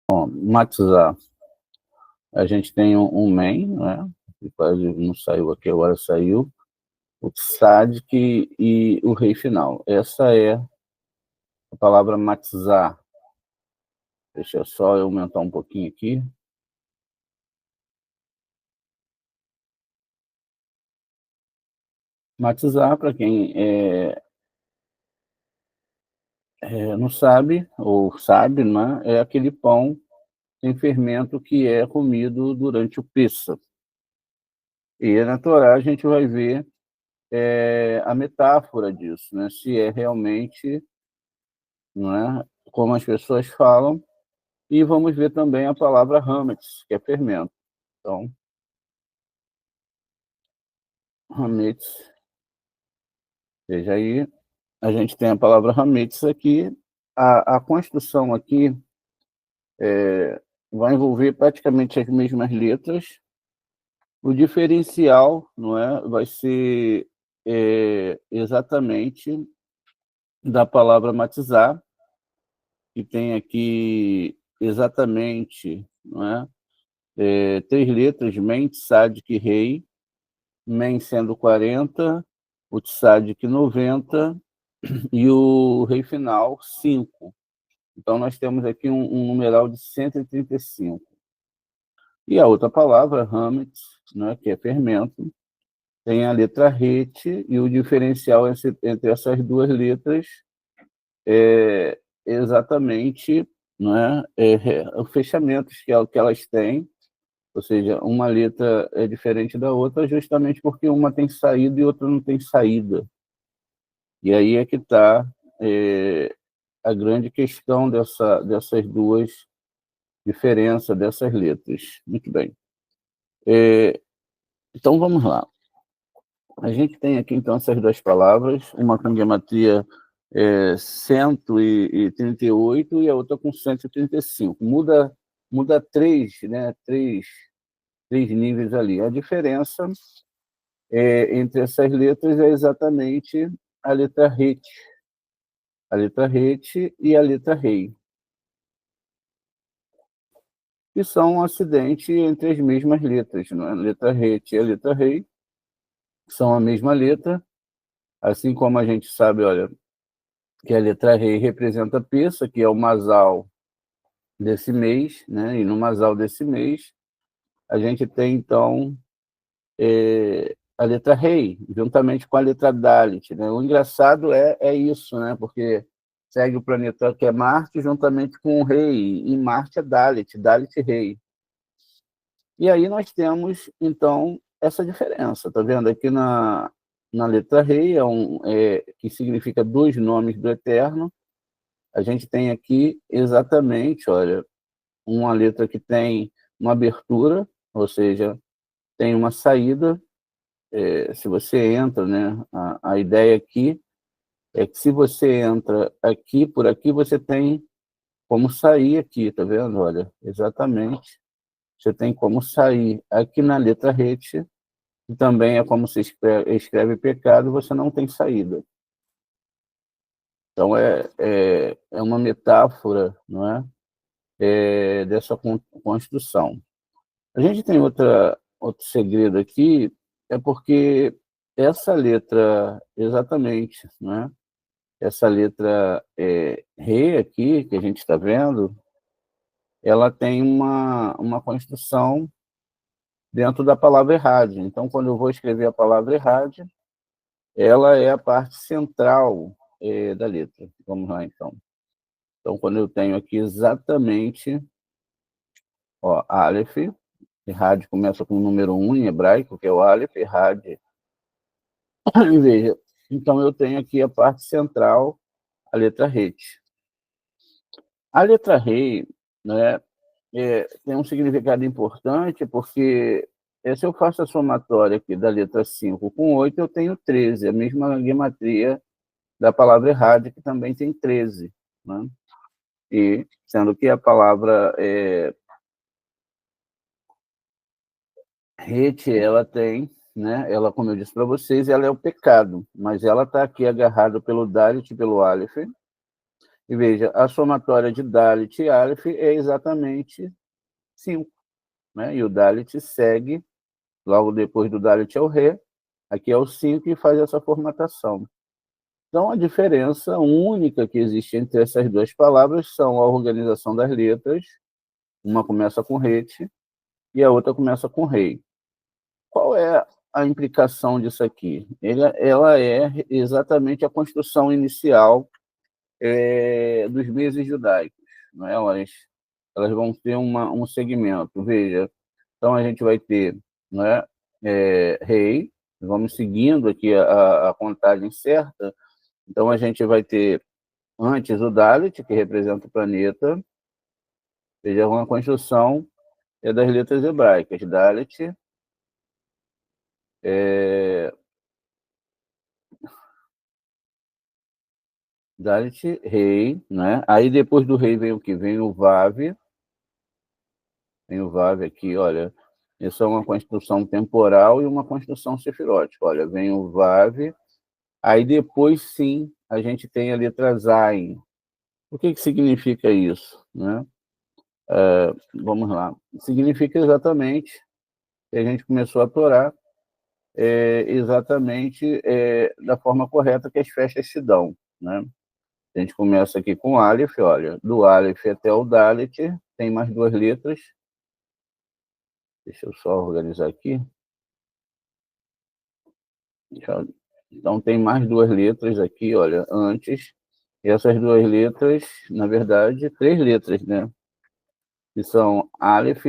Bom, matizar. A gente tem um main, né? Que quase não saiu aqui, agora saiu. O tzadik e o rei final. Essa é a palavra matizar. Deixa eu só aumentar um pouquinho aqui. Matizar, para quem não sabe, ou sabe, né? É aquele pão sem fermento que é comido durante o Pêssego. E na Torá a gente vai ver a metáfora disso, né? Se é realmente, não é, como as pessoas falam, e vamos ver também a palavra hametz, que é fermento. Então, hametz, veja aí, a gente tem a palavra hametz aqui. A construção aqui vai envolver praticamente as mesmas letras. O diferencial, não é, vai ser exatamente da palavra matizar, que tem aqui exatamente, não é, 3 letras, men, tzadik, rei, men sendo 40, o tzadik 90 e o rei final 5. Então nós temos aqui um numeral de 135. E a outra palavra, hametz, né, que é fermento, tem a letra het, e o diferencial entre essas duas letras é exatamente, não é, os fechamentos que elas têm, ou seja, uma letra é diferente da outra justamente porque uma tem saída e outra não tem saída. E aí é que está a grande questão dessas duas diferenças, dessas letras. Muito bem. Então, vamos lá. A gente tem aqui, então, essas duas palavras, uma com gematria 138 e a outra com 135. Muda 3, né? Três níveis ali. A diferença entre essas letras é exatamente a letra het. A letra het e a letra rei. Que são um acidente entre as mesmas letras. Né? A letra het e a letra rei são a mesma letra, assim como a gente sabe, olha, que a letra rei representa Pessa, que é o masal desse mês, né? E no masal desse mês, a gente tem, então, a letra rei, juntamente com a letra Dalit. Né? O engraçado é isso, né? Porque segue o planeta que é Marte, juntamente com o rei, e Marte é Dalit, Dalit rei. E aí nós temos, então, essa diferença. Está vendo? Aqui na letra rei, que significa 2 nomes do Eterno, a gente tem aqui exatamente, olha, uma letra que tem uma abertura, ou seja, tem uma saída. Se você entra, né, a ideia aqui é que se você entra aqui, por aqui, você tem como sair aqui, tá vendo? Olha, exatamente. Você tem como sair aqui na letra het, que também é como se escreve pecado, você não tem saída. Então, é uma metáfora, não é? Dessa construção. A gente tem outro segredo aqui, é porque essa letra, exatamente, né? Essa letra Re aqui, que a gente está vendo, ela tem uma construção dentro da palavra errade. Então, quando eu vou escrever a palavra errade, ela é a parte central, da letra. Vamos lá, então. Então, quando eu tenho aqui exatamente, ó, Aleph, e Had começa com o número 1 em hebraico, que é o Aleph, e Had. E veja, então eu tenho aqui a parte central, a letra Het. A letra Rei, né, tem um significado importante, porque se eu faço a somatória aqui da letra 5 com 8, eu tenho 13, a mesma gematria da palavra Had, que também tem 13, né? E sendo que a palavra Het, ela tem, né, ela, como eu disse para vocês, ela é o pecado, mas ela está aqui agarrada pelo Dalit e pelo Aleph. E veja, a somatória de Dalit e Aleph é exatamente 5, né? E o Dalit segue, logo depois do Dalit é o Ré, aqui é o 5 e faz essa formatação. Então, a diferença única que existe entre essas duas palavras são a organização das letras, uma começa com Het e a outra começa com Rei. Qual é a implicação disso aqui? Ela é exatamente a construção inicial dos meses judaicos. Não é? Elas vão ter um segmento. Veja, então a gente vai ter, não é, Rei, vamos seguindo aqui a contagem certa. Então a gente vai ter antes o Dalet, que representa o planeta. Veja, uma construção das letras hebraicas. Dalet, Dalet, Rei, né? Aí depois do Rei vem o que? Vem o Vav. Vem o Vav aqui, olha. Isso é uma construção temporal e uma construção sefirótica. Olha, vem o Vav. Aí depois, sim, a gente tem a letra Zain. O que significa isso, né? Vamos lá. Significa exatamente que a gente começou a Torá exatamente da forma correta que as festas se dão, né? A gente começa aqui com Aleph, olha, do Aleph até o Dalet, tem mais duas letras. Deixa eu só organizar aqui. Então, tem mais duas letras aqui, olha, antes. E essas duas letras, na verdade, três letras, né? Que são Aleph,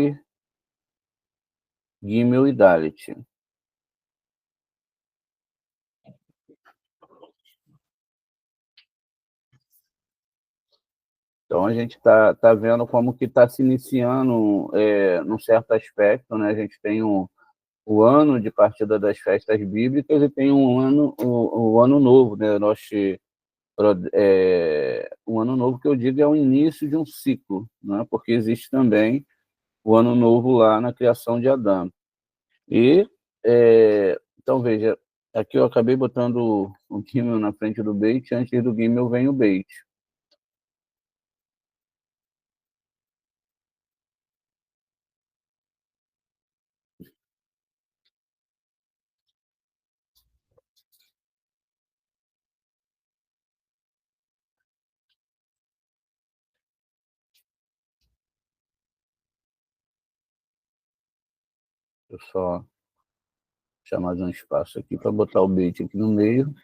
Gimel e Dalet. Então, a gente tá vendo como que está se iniciando, num certo aspecto, né? A gente tem o ano de partida das festas bíblicas e tem o ano novo, né? O ano novo que eu digo é o início de um ciclo, né? Porque existe também o ano novo lá na criação de Adão. E, então, veja, aqui eu acabei botando o Gimel na frente do Beit, antes do Gimel vem o Beit. Eu só chamar de um espaço aqui para botar o Beit aqui no meio.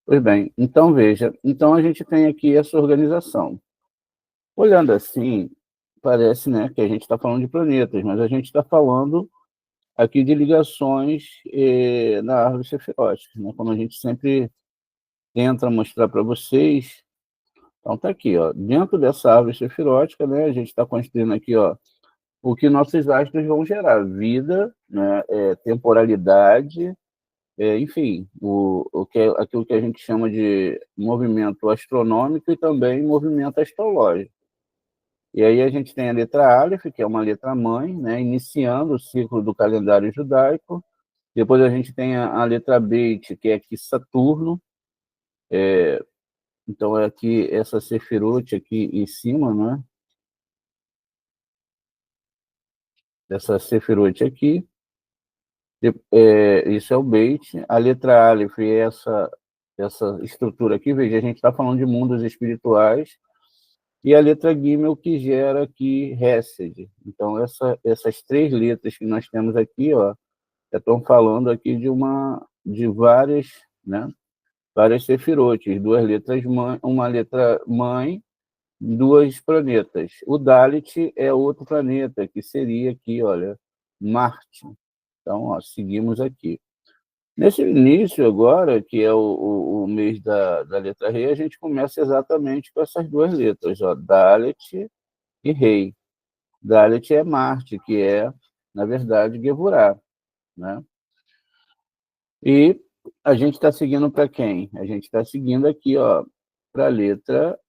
Pois bem, então veja, então a gente tem aqui essa organização. Olhando assim, parece, né, que a gente está falando de planetas, mas a gente está falando aqui de ligações na árvore sefirótica, né, como a gente sempre tenta mostrar para vocês. Então tá aqui, ó, dentro dessa árvore sefirótica, né, a gente está construindo aqui, ó, o que nossos astros vão gerar, vida, né, temporalidade, enfim, aquilo que a gente chama de movimento astronômico e também movimento astrológico. E aí a gente tem a letra Aleph, que é uma letra mãe, né, iniciando o ciclo do calendário judaico. Depois a gente tem a letra Beit, que é aqui Saturno. Então é aqui essa Sefirot aqui em cima, né? Essa Sefirot aqui. Isso é o Beit. A letra Aleph é essa estrutura aqui. Veja, a gente está falando de mundos espirituais. E a letra Gimel que gera aqui Hesed. Então essas três letras que nós temos aqui, ó, estão falando aqui de várias, né? várias sefirotes, duas letras mãe, uma letra mãe, duas planetas. O Dalit é outro planeta, que seria aqui, olha, Marte. Então, ó, seguimos aqui. Nesse início agora, que é o mês da letra Rei, a gente começa exatamente com essas duas letras, ó, Dalet e Rei. Dalet é Marte, que é, na verdade, Gevurah, né? E a gente está seguindo para quem? A gente está seguindo aqui, ó, para a letra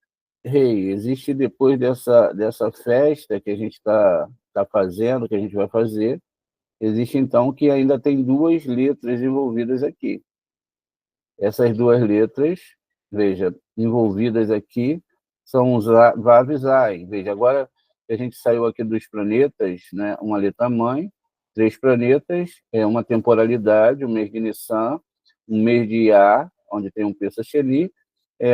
Rei. Existe depois dessa festa que a gente tá fazendo, que a gente vai fazer, existe então que ainda tem duas letras envolvidas aqui. Essas duas letras, veja, envolvidas aqui, são os Vav e Zayin. Veja, agora que a gente saiu aqui dos planetas, né, uma letra mãe, três planetas, uma temporalidade, o mês de Nissan, um mês de Iyar, onde tem um Pesach Sheni,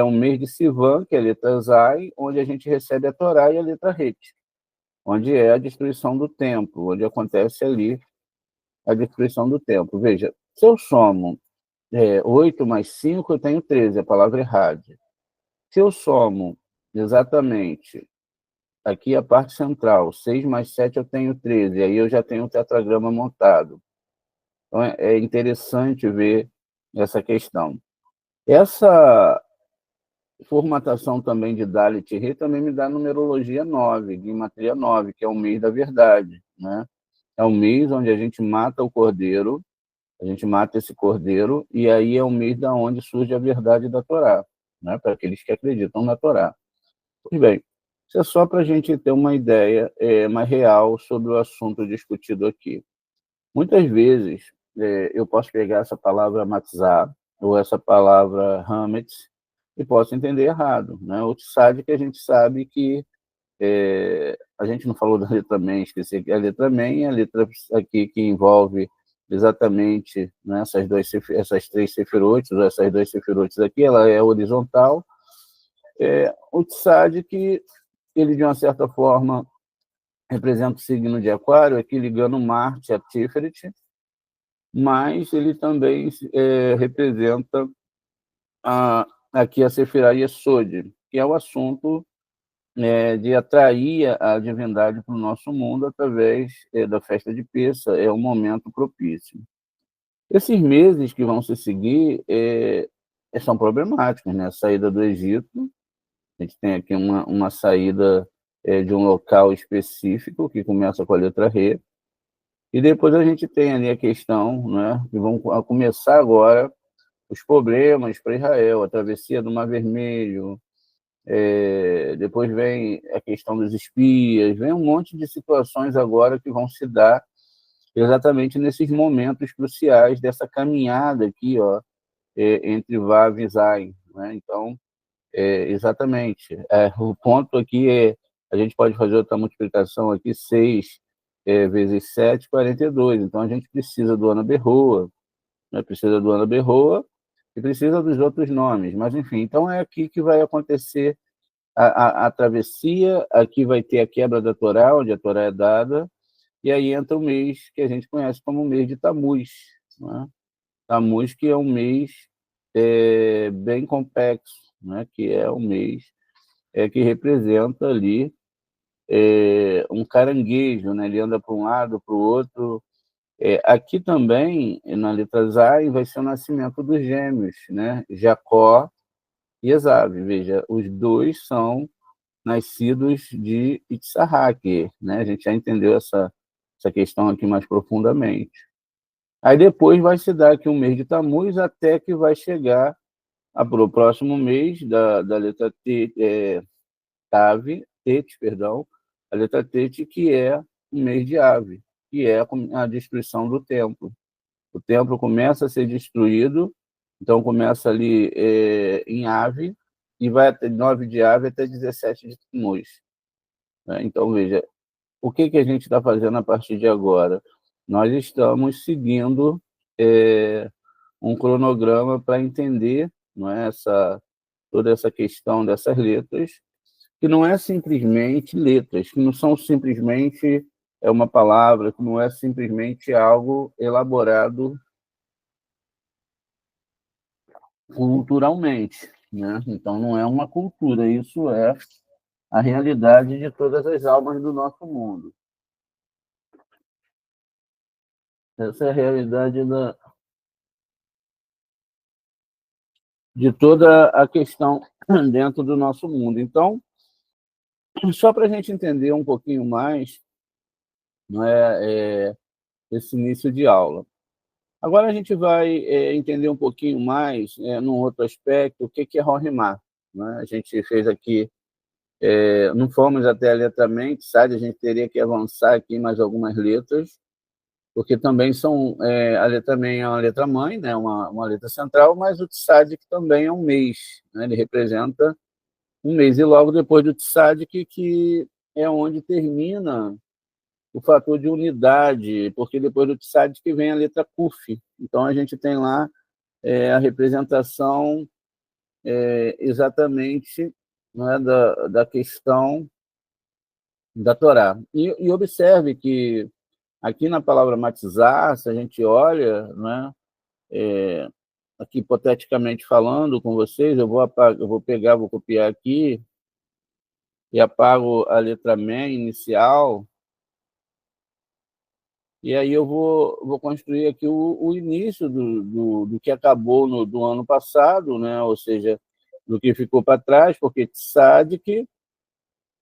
um mês de Sivan, que é a letra Zayin, onde a gente recebe a Torá e a letra Het, onde é a destruição do templo, onde acontece ali a destruição do templo. Veja, se eu somo 8 mais 5, eu tenho 13, a palavra é rádio. Se eu somo exatamente aqui a parte central, 6 mais 7, eu tenho 13, aí eu já tenho o tetragrama montado. Então é interessante ver essa questão. Essa formatação também de Dalit Rei também me dá numerologia 9, Guimatria 9, que é o mês da verdade, né? É o mês onde a gente mata o cordeiro, a gente mata esse cordeiro, e aí é o mês da onde surge a verdade da Torá, né? Para aqueles que acreditam na Torá. Pois bem, isso é só para a gente ter uma ideia mais real sobre o assunto discutido aqui. Muitas vezes eu posso pegar essa palavra matzah ou essa palavra hametz e posso entender errado, né? O tsad que a gente sabe que a gente não falou da letra men, esqueci que a letra men é a letra aqui que envolve exatamente, né, essas três sefirotes, ou essas duas sefirotes aqui, ela é horizontal. O tsad que ele, de uma certa forma, representa o signo de Aquário, aqui ligando Marte a Tiferet, mas ele também representa aqui a Sefirah Yesod, que é o assunto de atrair a divindade para o nosso mundo através da festa de Pessa, é um momento propício. Esses meses que vão se seguir são problemáticos, né? A saída do Egito, a gente tem aqui uma saída de um local específico, que começa com a letra Re, e depois a gente tem ali a questão, né, que vão começar agora os problemas para Israel, a travessia do Mar Vermelho, depois vem a questão dos espias, vem um monte de situações agora que vão se dar exatamente nesses momentos cruciais dessa caminhada aqui, ó, entre Vav e Zayin, né? Então, exatamente. O ponto aqui a gente pode fazer outra multiplicação aqui, 6 vezes 7, 42. Então, a gente precisa do Ana Berroa, né? Precisa do Ana Berroa e precisa dos outros nomes. Mas, enfim, então é aqui que vai acontecer a travessia, aqui vai ter a quebra da Torá, onde a Torá é dada, e aí entra o mês que a gente conhece como o mês de Tammuz, né? Tammuz, que é um mês bem complexo, né? Que é um mês que representa ali um caranguejo, né? Ele anda para um lado, para o outro. Aqui também, na letra Zayin, vai ser o nascimento dos gêmeos, né? Jacó e Esav. Veja, os dois são nascidos de Itzhak, né? A gente já entendeu essa questão aqui mais profundamente. Aí depois vai se dar aqui um mês de Tammuz, até que vai chegar para o próximo mês da letra T, Tet, perdão, a letra Tet, que é o mês de Ave, que é a destruição do templo. O templo começa a ser destruído, então começa ali em Ave, e vai até 9 de Ave até 17 de Tammuz. Né? Então, veja, o que a gente está fazendo a partir de agora? Nós estamos seguindo um cronograma para entender, não é, toda essa questão dessas letras, que não é simplesmente letras, que não são simplesmente uma palavra, que não é simplesmente algo elaborado culturalmente, né? Então, não é uma cultura, isso é a realidade de todas as almas do nosso mundo. Essa é a realidade de toda a questão dentro do nosso mundo. Então, só para a gente entender um pouquinho mais, não esse início de aula. Agora a gente vai entender um pouquinho mais, num outro aspecto, o que é Rohimar. Né? A gente fez aqui, não fomos até a letra Mem, sabe? A gente teria que avançar aqui mais algumas letras, porque também são, a letra Mem é uma letra mãe, né? uma letra central, mas o Tzadik também é um mês, né? Ele representa um mês, e logo depois do Tzadik, que é onde termina o fator de unidade, porque depois do Tzadik que vem a letra Kuf. Então, a gente tem lá a representação exatamente, não é, da questão da Torá. E observe que aqui na palavra matizar, se a gente olha, né, aqui hipoteticamente falando com vocês, eu vou pegar, vou copiar aqui e apago a letra Men inicial, e aí eu vou construir aqui o início do que acabou do ano passado, né? Ou seja, do que ficou para trás, porque Tzadik,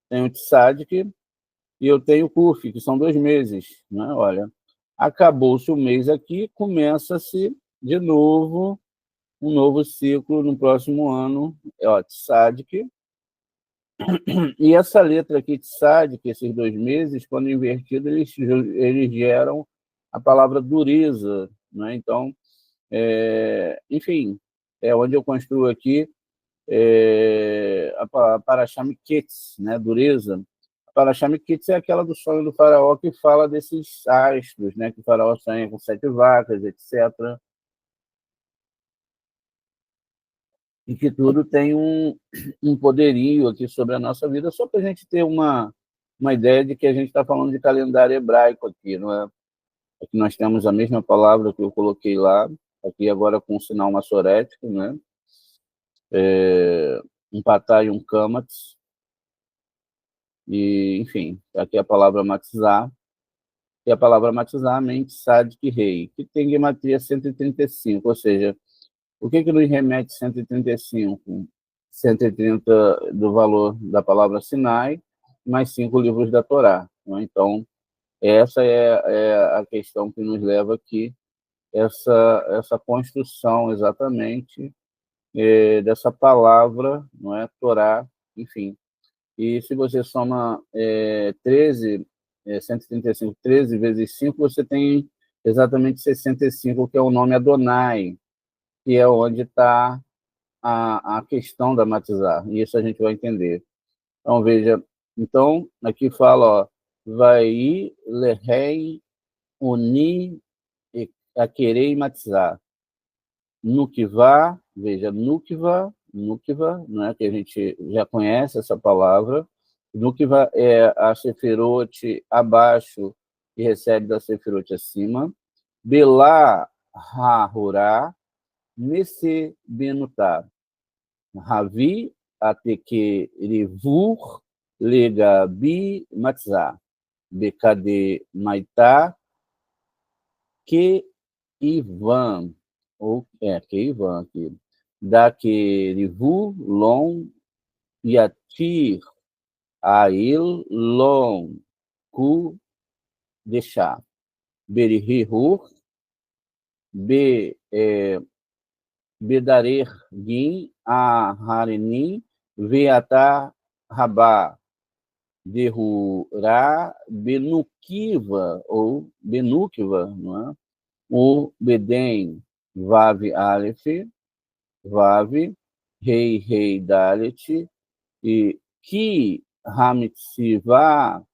tem o Tzadik e eu tenho o Kuf, que são 2 meses. Né? Olha, acabou-se o mês aqui, começa-se de novo um novo ciclo no próximo ano, Tzadik. E essa letra aqui, Tzadik, esses 2 meses, quando invertido, eles geram a palavra dureza. Né? Então, enfim, é onde eu construo aqui a Parashá Miketz, né? Dureza. A Parashá Miketz é aquela do sonho do faraó que fala desses astros, né? Que o faraó sonha com 7 vacas, etc. E que tudo tem um poderio aqui sobre a nossa vida, só para a gente ter uma ideia de que a gente está falando de calendário hebraico aqui, não é? Aqui nós temos a mesma palavra que eu coloquei lá, aqui agora com um sinal massorético, né? Um patá e um kamatz, e, enfim, aqui a palavra matizar, e a palavra matizar, mente, sadik, rei, que tem gematria 135, ou seja, o que nos remete 135? 130 do valor da palavra Sinai, mais 5 livros da Torá. Né? Então, essa é a questão que nos leva aqui, essa construção exatamente dessa palavra, não é, Torá, enfim. E se você soma 13, 135, 13 vezes 5, você tem exatamente 65, que é o nome Adonai, que é onde está a questão da matizar. E isso a gente vai entender. Então, veja, então, aqui fala, ó, vai lerei uni e querer matizar. Nukivá, veja, Nukivá, né, que a gente já conhece essa palavra. Nukivá é a Sefirot abaixo e recebe da Sefirot acima. Belá Hahurá, Nesse Benutá. Ravi Ateke Rivur Legabi Matzah. Bekade Maitá Que Ivan, ou que Ivan aqui, Dakerivu Lon Yatir Ail Lon Ku Deixar. Berihur Be Bedarer Gin Ahareni Veata Rabá Derurá Benukiva, ou Benukiva, não é? O Bedem, Vav Aleph, Vav, Rei Dalet, e Ki Hamitsiva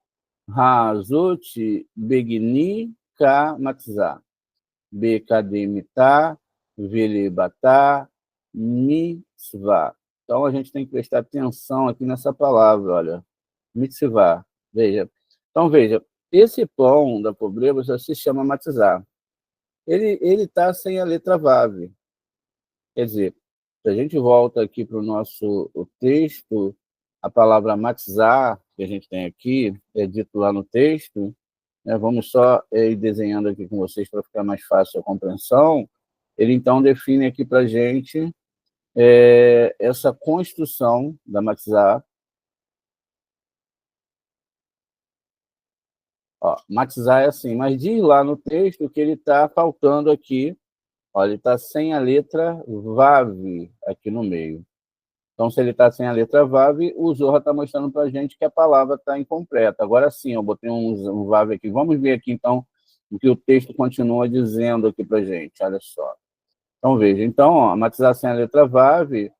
Hazot Begni Ka Matzah, Bekademita Velebata Mitzvah. Então a gente tem que prestar atenção aqui nessa palavra, olha, mitzvah. Veja. Então veja, esse pão da pobreza se chama matizar. Ele está sem a letra Vav. Quer dizer, Se a gente volta aqui para o nosso texto, a palavra matizar, que a gente tem aqui, é dito lá no texto, né? Vamos só ir desenhando aqui com vocês para ficar mais fácil a compreensão. Ele, então, define aqui para a gente essa construção da matizar. Ó, matizar é assim, mas diz lá no texto que ele está faltando aqui. Olha, ele está sem a letra VAV aqui no meio. Então, se ele está sem a letra VAV, o Zohar está mostrando para a gente que a palavra está incompleta. Agora sim, eu botei um VAV aqui. Vamos ver aqui, então, o que o texto continua dizendo aqui para a gente. Olha só. Então, veja. Então, ó, matizar sem a letra VAV,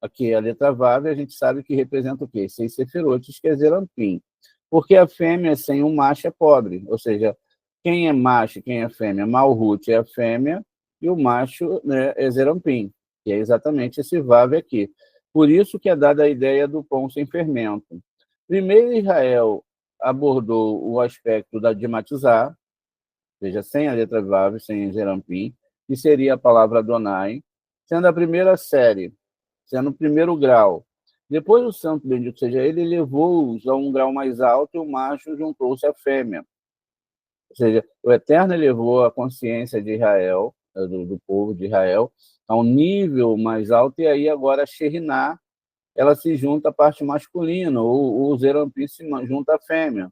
aqui a letra VAV, a gente sabe que representa o quê? 6 sefirotes, que é Zerampim. Porque a fêmea sem um macho é pobre. Ou seja, quem é macho e quem é fêmea? Malhut é a fêmea e o macho, né, é Zerampim, que é exatamente esse Vav aqui. Por isso que é dada a ideia do pão sem fermento. Primeiro, Israel abordou o aspecto de matizar, ou seja, sem a letra Vav, sem Zerampim, que seria a palavra Adonai, sendo a primeira série, sendo o primeiro grau. Depois o santo, bendito seja ele, levou-os a um grau mais alto e o macho juntou-se à fêmea. Ou seja, o Eterno elevou a consciência de Israel, do povo de Israel, a um nível mais alto, e aí agora a Sheriná, ela se junta à parte masculina, o Zerampim se junta à fêmea.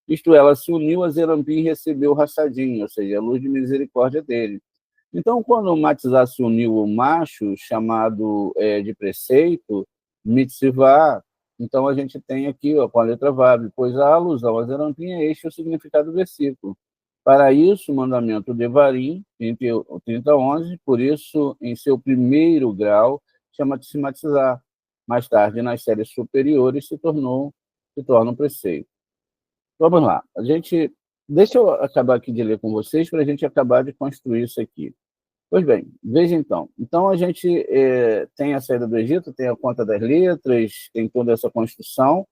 Isto é, ela se uniu a Zerampim e recebeu o Hassadim, ou seja, a luz de misericórdia dele. Então, quando o Matizá se uniu ao macho, chamado de preceito, mitzvah, então a gente tem aqui, ó, com a letra Vav, pois a alusão a Zerampim é este o significado do versículo. Para isso, o mandamento de Devarim, 30:11, por isso, em seu primeiro grau, chama-se matizar. Mais tarde, nas séries superiores, se torna um preceito. Vamos lá. Deixa eu acabar aqui de ler com vocês para a gente acabar de construir isso aqui. Pois bem, veja então. Então, a gente tem a saída do Egito, tem a conta das letras, tem toda essa construção,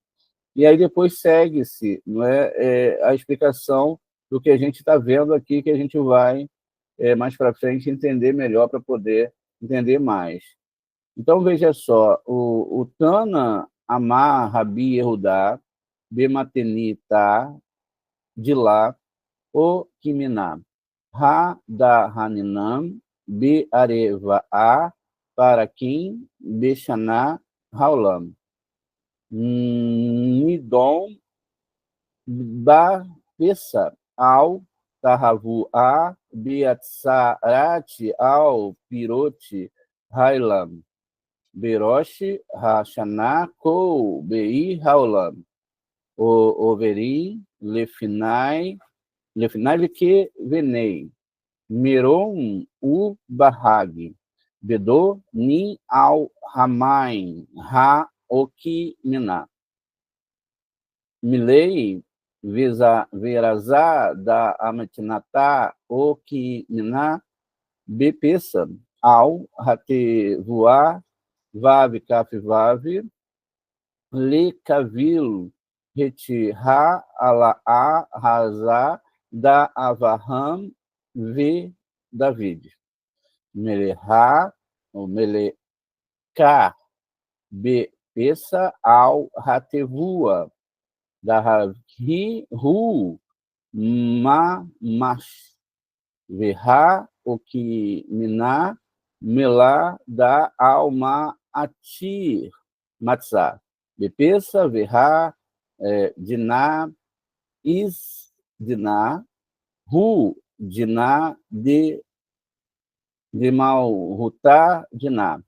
e aí depois segue-se, não é, a explicação do que a gente está vendo aqui, que a gente vai, mais para frente, entender melhor para poder entender mais. Então, veja só, o Tana Amar Rabi Yehudá Bematenita, de lá, o Kiminá, Ha da Haninam, Be Areva A, para quem Bexaná Raulam. Nidom Ba Pessa ao Tahavu A, Beatsarati ao Pirote Railam. Beroshi Hashaná Kou Bei Raulam. O Overim Lefinai que venei, Miron u Bahag, Bedo ni al Hamain, Ha oki mina. Milei verazá da Amatinatá oki mina, Bepesa ao Hatevoá, Vav Kaf Vav, Le Kavil Reti Ha ala A Razá, da Avraham v David. Melechá, ou Melechá, be Pessa ao Hatevua, da Ravi Ru, Mash, Verá, o que Miná, Melá, da Alma Atir, Matzah. Bepessa, Verá, Diná, Diná, Ru, Diná, de Malhutá, Diná.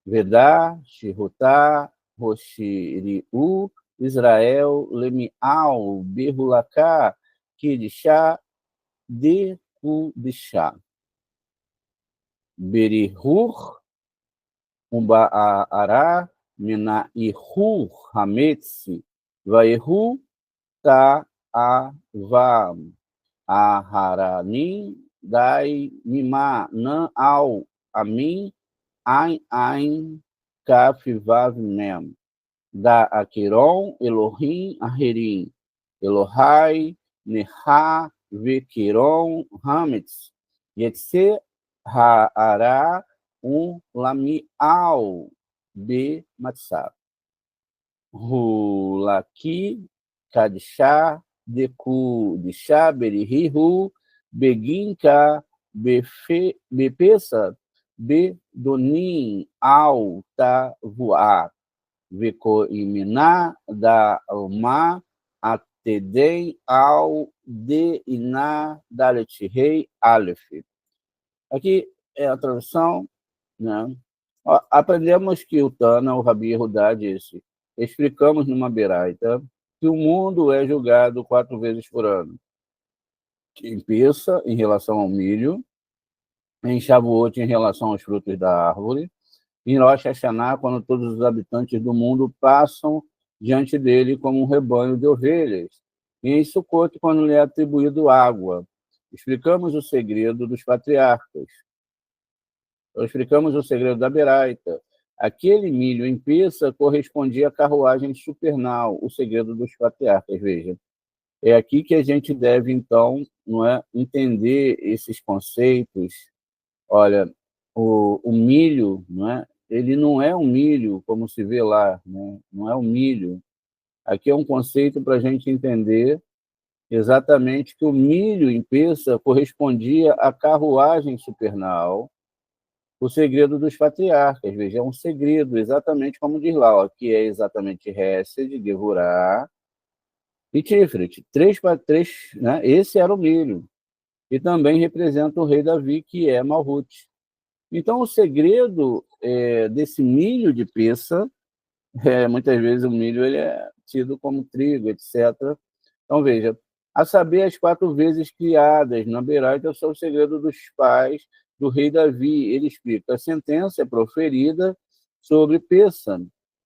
Vedá, Shirutá, Roshiriú, Israel, Lemial, Berrulacá, Kidishá, Dekudishá. Berihur, Umbaará, Menaihur, Hametsi, Vaihu, Ta'avam, Aharanim, Dai, Mimá, Nan, Au, Amin, Ain, Kaf, Vav, Mem. Da Aquiron, Elohim, Aherim, Elohai, Neha, Vequiron, Hametz, Yetse, Ha'ara, lamial, be matzah. Hulaki, kadshah, deku, dishá, berihihu, beginka, bepesa, bedonim, al, tavuá, veko iminá, da alma, atedem, al, de iná, dalet rei, alef. Aqui é a tradução, né? Aprendemos que o Tana, o Rabi Yehudá, disse: explicamos numa Beraita que o mundo é julgado 4 vezes por ano. Em Pessa, em relação ao milho, em Shavuot, em relação aos frutos da árvore, em Rosh Hashanah, quando todos os habitantes do mundo passam diante dele como um rebanho de ovelhas, e em Sukkot, quando lhe é atribuído água. Explicamos o segredo dos patriarcas. Explicamos o segredo da Beraita. Aquele milho em Pessa correspondia à carruagem supernal, o segredo dos patriarcas. Veja, é aqui que a gente deve, então, não é, entender esses conceitos. Olha, o milho, não é, ele não é um milho, como se vê lá, né? Não é um milho. Aqui é um conceito para a gente entender exatamente que o milho em Pessa correspondia à carruagem supernal, o segredo dos patriarcas. Veja, é um segredo, exatamente como diz lá, ó, que é exatamente Hesed, Gevurah e Tiferet. Três, né? Esse era o milho. E também representa o rei Davi, que é Malhut. Então, o segredo desse milho de Pessa, muitas vezes o milho ele é tido como trigo, etc. Então, veja, a saber, as 4 vezes criadas na Beraita são o segredo dos pais do rei Davi. Ele explica: a sentença é proferida sobre Pessa,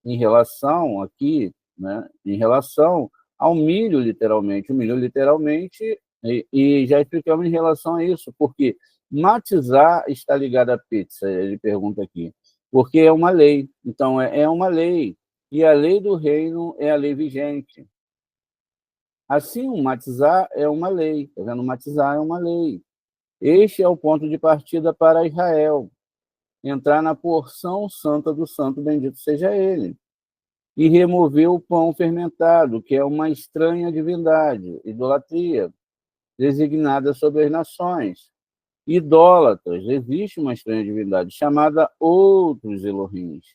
em relação aqui, né, em relação ao milho, literalmente. O milho, literalmente, e já explicamos em relação a isso, porque matizar está ligado à pizza, ele pergunta aqui, porque é uma lei. Então, é uma lei. E a lei do reino é a lei vigente. Assim, o matizar é uma lei. Tá vendo? Matizar é uma lei. Este é o ponto de partida para Israel, entrar na porção santa do santo, bendito seja ele, e remover o pão fermentado, que é uma estranha divindade, idolatria, designada sobre as nações. Idólatras, existe uma estranha divindade chamada outros Elohims.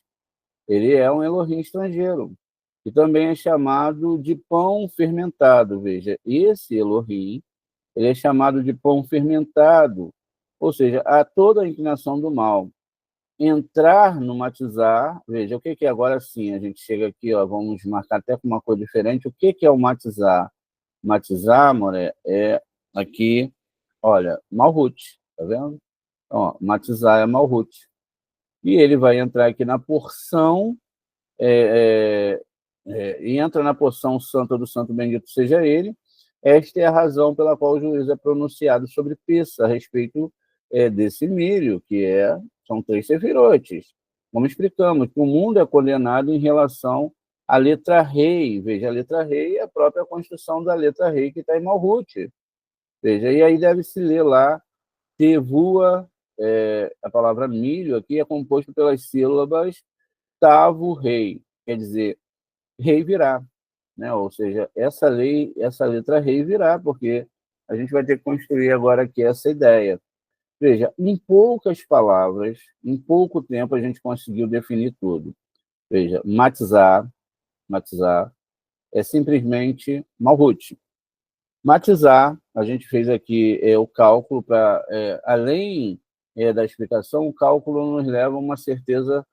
Ele é um Elohim estrangeiro, que também é chamado de pão fermentado. Veja, esse Elohim, ele é chamado de pão fermentado, ou seja, há toda a inclinação do mal. Entrar no matizar, veja, o que é agora sim, a gente chega aqui, ó, vamos marcar até com uma cor diferente, o que é o matizar? Matizar, Moré, é aqui, olha, Malhut, tá vendo? Ó, matizar é Malhut. E ele vai entrar aqui na porção e entra na porção santa do santo bendito seja ele. Esta é a razão pela qual o juízo é pronunciado sobre Pessa, a respeito desse milho, que são 3 sefirotes. Como explicamos, que o mundo é condenado em relação à letra rei. Veja, a letra rei é a própria construção da letra rei que está em Malhut. Veja, e aí deve-se ler lá, Tevua, a palavra milho aqui é composto pelas sílabas Tavu rei, quer dizer, rei virá, né? Ou seja, essa letra rei virá, porque a gente vai ter que construir agora aqui essa ideia. Veja, em poucas palavras, em pouco tempo, a gente conseguiu definir tudo. Veja, matizar é simplesmente Malhut. Matizar, a gente fez aqui o cálculo para, além da explicação, o cálculo nos leva a uma certeza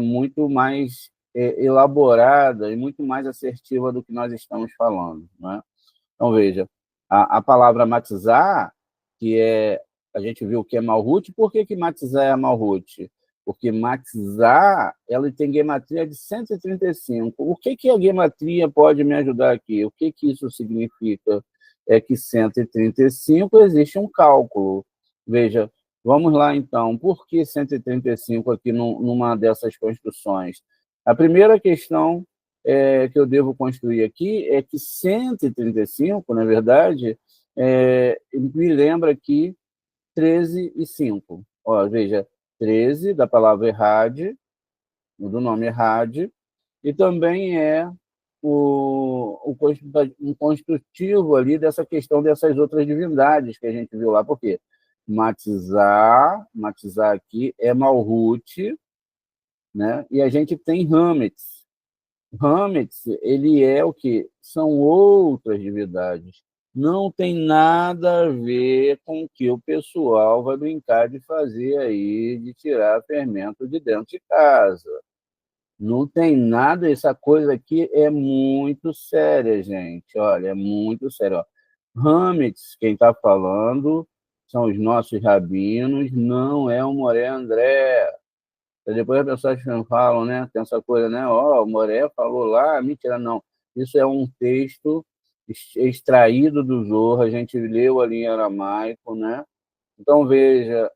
muito mais elaborada e muito mais assertiva do que nós estamos falando, né? Então, veja, a palavra matizar, a gente viu que é Malhut. Por que matizar é Malhut? Porque matizar, ela tem gematria de 135. O que a gematria pode me ajudar aqui? O que isso significa? É que 135 existe um cálculo. Veja, vamos lá então. Por que 135 aqui numa dessas construções? A primeira questão que eu devo construir aqui é que 135, na verdade, me lembra aqui 13 e 5. Ó, veja, 13, da palavra Errad, do nome Errad, e também é um construtivo ali dessa questão dessas outras divindades que a gente viu lá. Por quê? Matizar aqui é Malhut, né? E a gente tem Hametz. Hametz, ele é o que? São outras divindades. Não tem nada a ver com o que o pessoal vai brincar de fazer aí, de tirar fermento de dentro de casa. Não tem nada, essa coisa aqui é muito séria, gente. Olha, é muito sério. Hametz, quem está falando, são os nossos rabinos, não é o Moré André. Depois as pessoas falam, né? Tem essa coisa, né? Ó, o Moré falou lá, mentira, não. Isso é um texto extraído do Zohar, a gente leu ali em aramaico, né? Então, veja,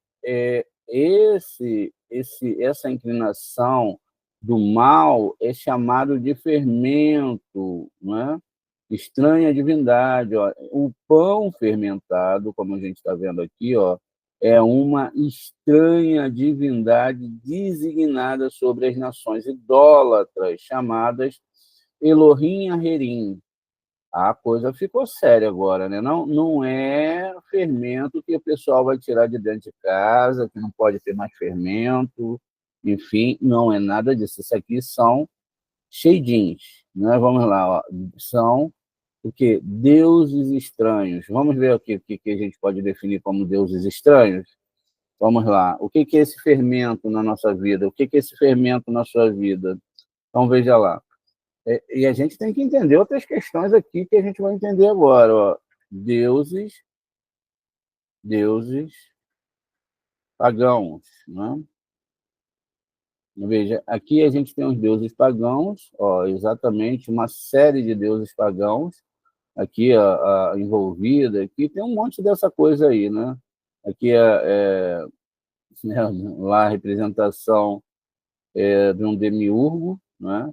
essa inclinação do mal é chamado de fermento, né? Estranha divindade. Ó. O pão fermentado, como a gente está vendo aqui, ó, é uma estranha divindade designada sobre as nações idólatras, chamadas Elohim Aherim. A coisa ficou séria agora, né? Não é fermento que o pessoal vai tirar de dentro de casa, que não pode ter mais fermento, enfim, não é nada disso. Isso aqui são shadins, né? Vamos lá, ó. São o quê? Deuses estranhos. Vamos ver aqui o que a gente pode definir como deuses estranhos? Vamos lá. O que é esse fermento na nossa vida? O que é esse fermento na sua vida? Então, veja lá. E a gente tem que entender outras questões aqui que a gente vai entender agora. Ó. Deuses pagãos. Né? Veja, aqui a gente tem os deuses pagãos, ó, exatamente uma série de deuses pagãos aqui envolvida. Aqui tem um monte dessa coisa aí, né? Aqui né, lá a representação de um demiurgo, né?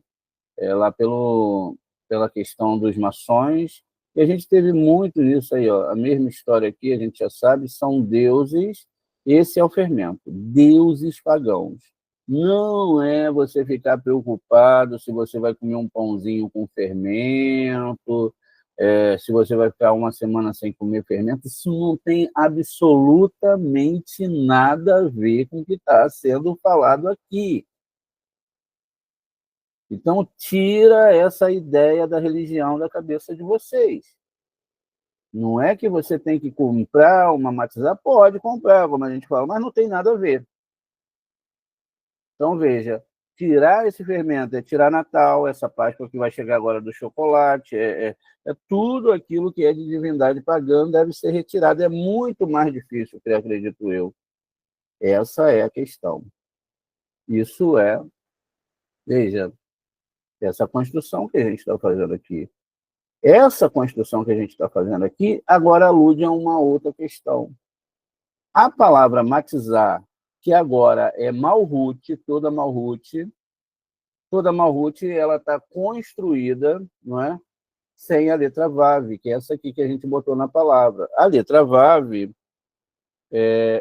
Lá pela questão dos maçons, e a gente teve muito nisso aí, ó. A mesma história aqui, a gente já sabe, são deuses, esse é o fermento, deuses pagãos. Não é você ficar preocupado se você vai comer um pãozinho com fermento, se você vai ficar uma semana sem comer fermento, isso não tem absolutamente nada a ver com o que está sendo falado aqui. Então, tira essa ideia da religião da cabeça de vocês. Não é que você tem que comprar uma matizar, pode comprar, como a gente fala, mas não tem nada a ver. Então, veja, tirar esse fermento é tirar Natal, essa Páscoa que vai chegar agora do chocolate, tudo aquilo que é de divindade pagã deve ser retirado. É muito mais difícil, acredito eu. Essa é a questão. Isso veja, essa construção que a gente está fazendo aqui. Essa construção que a gente está fazendo aqui agora alude a uma outra questão. A palavra matizar, que agora é Malhut, toda Malhut ela está construída, não é? Sem a letra Vav, que é essa aqui que a gente botou na palavra. A letra Vav,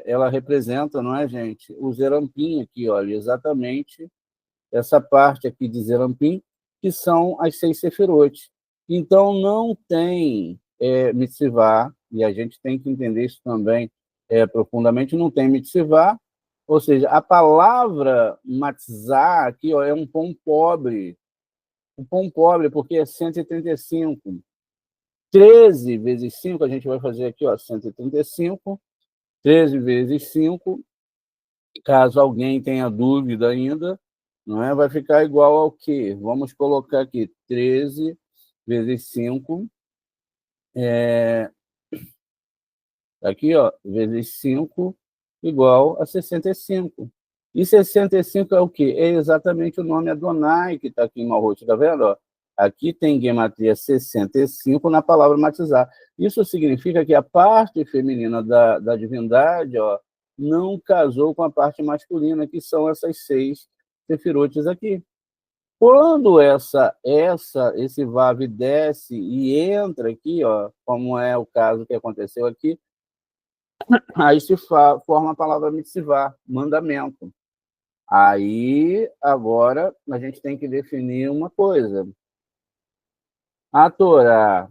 ela representa, não é, gente? O Zerampim aqui, olha, exatamente essa parte aqui de Zerampim, que são as 6 sefirot. Então, não tem mitzvah, e a gente tem que entender isso também profundamente, não tem mitzvah, ou seja, a palavra matzah aqui ó, é um pão pobre, porque é 135. 13 vezes 5, a gente vai fazer aqui, ó, 135. 13 vezes 5, caso alguém tenha dúvida ainda, não é? Vai ficar igual ao quê? Vamos colocar aqui 13 vezes 5, aqui, ó, vezes 5 igual a 65. E 65 é o quê? É exatamente o nome Adonai que está aqui em Malhut, tá vendo? Ó? Aqui tem gematria 65 na palavra matizar. Isso significa que a parte feminina da divindade, ó, não casou com a parte masculina, que são essas 6 sefirotes aqui. Quando esse Vav desce e entra aqui, ó, como é o caso que aconteceu aqui, Aí se forma a palavra mitzvah, mandamento. Aí, agora, a gente tem que definir uma coisa. A Torá,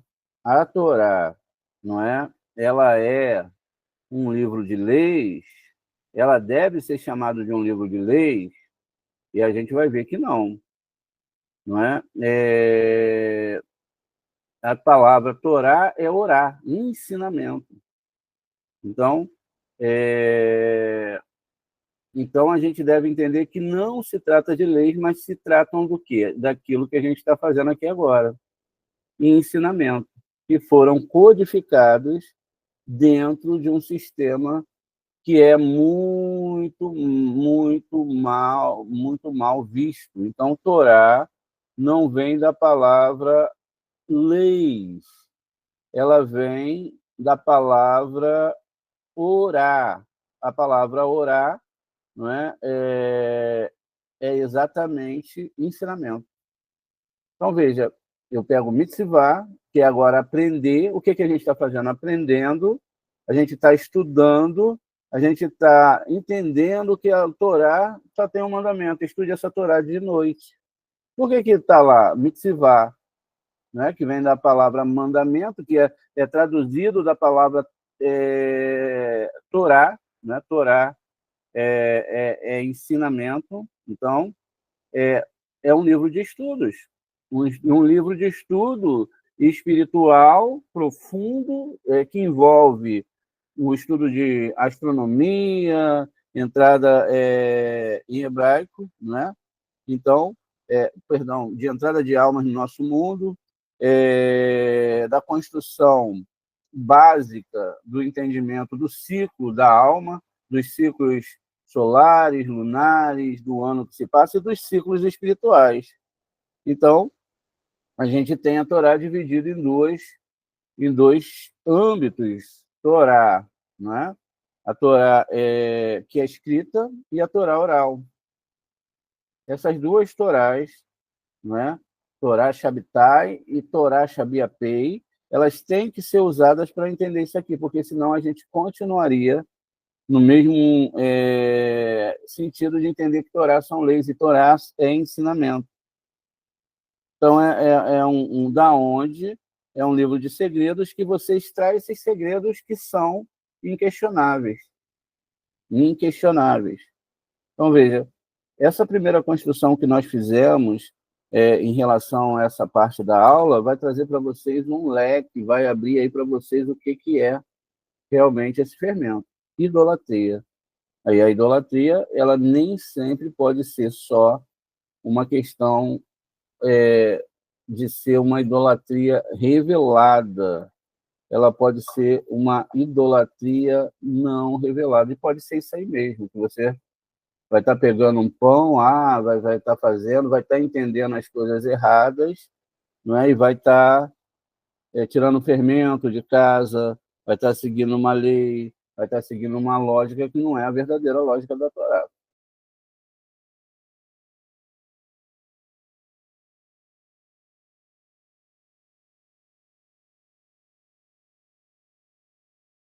não é? Ela é um livro de leis, ela deve ser chamada de um livro de leis, e a gente vai ver que não é? A palavra Torá é orar, ensinamento. Então, é, então a gente deve entender que não se trata de leis, mas se tratam do quê? Daquilo que a gente está fazendo aqui agora, ensinamento, que foram codificados dentro de um sistema que é muito mal visto. Então, Torá não vem da palavra leis, ela vem da palavra orar. A palavra orar, não é exatamente ensinamento. Então, veja, eu pego mitzvah, que é agora aprender. O que a gente está fazendo? Aprendendo, a gente está estudando, a gente está entendendo que a Torá só tem um mandamento: estude essa Torá de noite. Por que está lá? Mitzvah, né? Que vem da palavra mandamento, que é traduzido da palavra Torá, né? Torá é ensinamento. Então, é um livro de estudos, um livro de estudo espiritual profundo, que envolve o estudo de astronomia, entrada em hebraico, né? Então, perdão, de entrada de almas no nosso mundo, da construção básica do entendimento do ciclo da alma, dos ciclos solares, lunares, do ano que se passa e dos ciclos espirituais. Então, a gente tem a Torá dividida em dois âmbitos. Torá, não é? A Torá que é escrita e a Torá oral. Essas duas Torás, não é? Torá Shabtai e Torá Shabiapei, elas têm que ser usadas para entender isso aqui, porque senão a gente continuaria no mesmo sentido de entender que Torá são leis e Torá é ensinamento. Então, da onde é um livro de segredos que você extrai esses segredos que são inquestionáveis. Inquestionáveis. Então, veja, essa primeira construção que nós fizemos em relação a essa parte da aula vai trazer para vocês um leque, vai abrir aí para vocês o que é realmente esse fermento. Idolatria. Aí a idolatria, ela nem sempre pode ser só uma questão de ser uma idolatria revelada. Ela pode ser uma idolatria não revelada. E pode ser isso aí mesmo, que você vai estar pegando um pão, vai estar fazendo, vai estar entendendo as coisas erradas, não é? E vai estar tirando fermento de casa, vai estar seguindo uma lei, vai estar seguindo uma lógica que não é a verdadeira lógica da Torá.